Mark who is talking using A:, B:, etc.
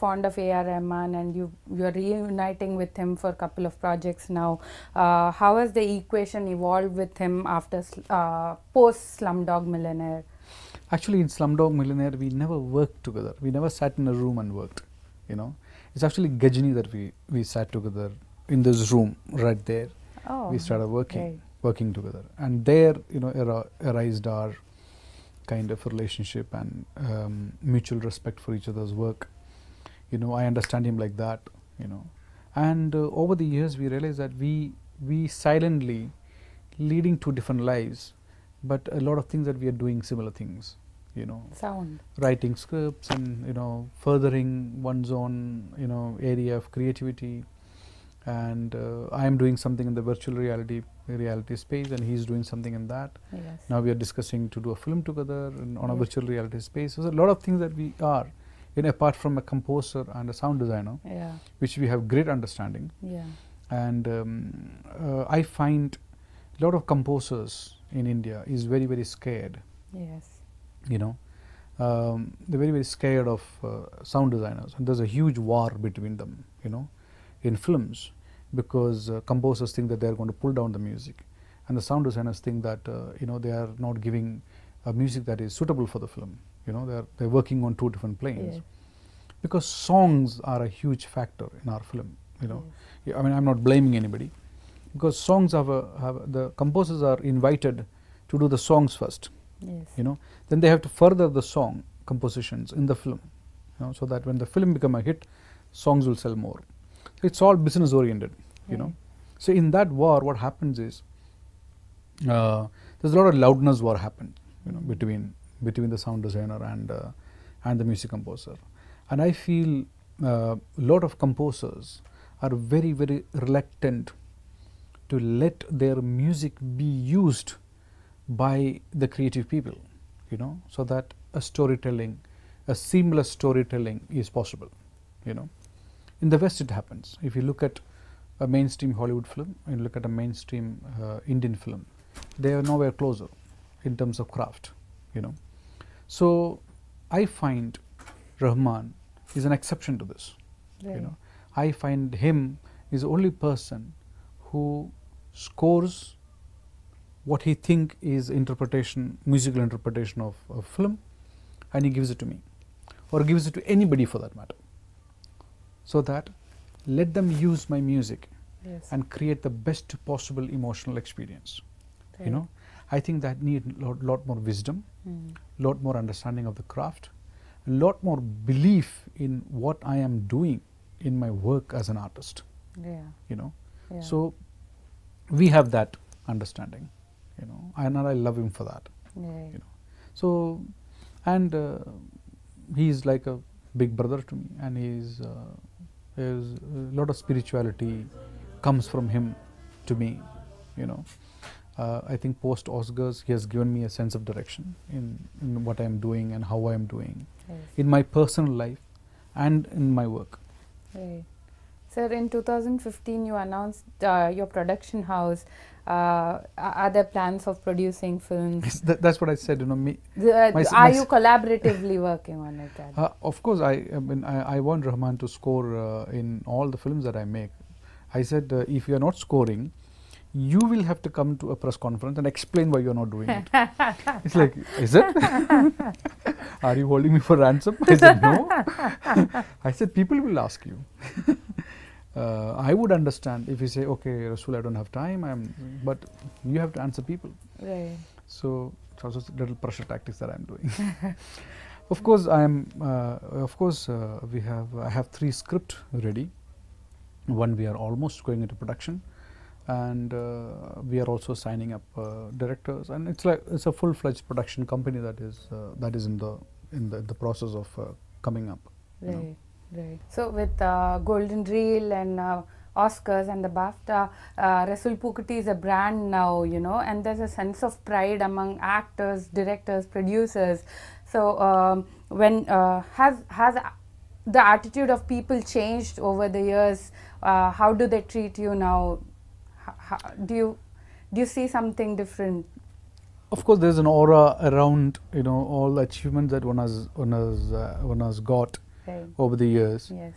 A: fond of A.R. Rahman, and you're reuniting with him for a couple of projects now. How has the equation evolved with him after post Slumdog Millionaire?
B: Actually, in Slumdog Millionaire, we never worked together. We never sat in a room and worked. You know, it's actually Gajini that we sat together in this room right there.
A: Oh,
B: we started working together, and there, you know, arised our kind of relationship and mutual respect for each other's work. You know, I understand him like that. You know, and over the years, we realized that we silently leading two different lives, but a lot of things that we are doing similar things. You know, writing scripts and, you know, furthering one's own, you know, area of creativity. And I am doing something in the virtual reality space, and he's doing something in that.
A: Yes.
B: Now we are discussing to do a film together on a virtual reality space. So there's a lot of things that we are, apart from a composer and a sound designer, which we have great understanding.
A: Yeah.
B: And I find a lot of composers in India is very, very scared.
A: Yes.
B: You know, they're very, very scared of sound designers, and there's a huge war between them, you know, in films, because composers think that they're going to pull down the music, and the sound designers think that you know, they are not giving a music that is suitable for the film. You know, they're working on two different planes. Yes. Because songs are a huge factor in our film. You know, I mean, I'm not blaming anybody, because songs have the composers are invited to do the songs first.
A: Yes.
B: You know, then they have to further the song compositions in the film, you know, so that when the film become a hit, songs will sell more. So it's all business oriented, you know. So in that war, what happens is there's a lot of loudness war happened, you know, between the sound designer and the music composer. And I feel a lot of composers are very, very reluctant to let their music be used by the creative people, you know, so that a seamless storytelling is possible, you know. In the West it happens. If you look at a mainstream Hollywood film and look at a mainstream Indian film, they are nowhere closer in terms of craft, you know. So I find Rahman is an exception to this, you know. I find him is the only person who scores what he think is musical interpretation of a film, and he gives it to me, or gives it to anybody for that matter, so that let them use my music and create the best possible emotional experience. You know, I think that need lot more wisdom, lot more understanding of the craft, a lot more belief in what I am doing in my work as an artist. You know, so we have that understanding. You know, and I love him for that. You know, so, and he's like a big brother to me, and he's a lot of spirituality comes from him to me. You know, I think post Oscars, he has given me a sense of direction in what I am doing and how I am doing in my personal life and in my work.
A: Sir, in 2015, you announced your production house. Are there plans of producing films?
B: That's what I said. You know,
A: are you collaboratively working on it?
B: Of course, I want Rahman to score in all the films that I make. I said, if you are not scoring, you will have to come to a press conference and explain why you are not doing it. It's like, is it? Are you holding me for ransom? I said, no. I said, people will ask you. I would understand if you say, okay, Resul, I don't have time, but you have to answer people. So it's also little pressure tactics that I'm doing. Of course, I have 3 scripts ready. One, we are almost going into production, and we are also signing up directors, and it's a full-fledged production company that is in the process of coming up.
A: Right. So with Golden Reel and Oscars and the BAFTA, Resul Pookutty is a brand now, you know, and there's a sense of pride among actors, directors, producers. So when has the attitude of people changed over the years? How do they treat you now? Do you see something different?
B: Of course, there's an aura around, you know, all the achievements that one has got.
A: Right.
B: over the years.
A: Yes.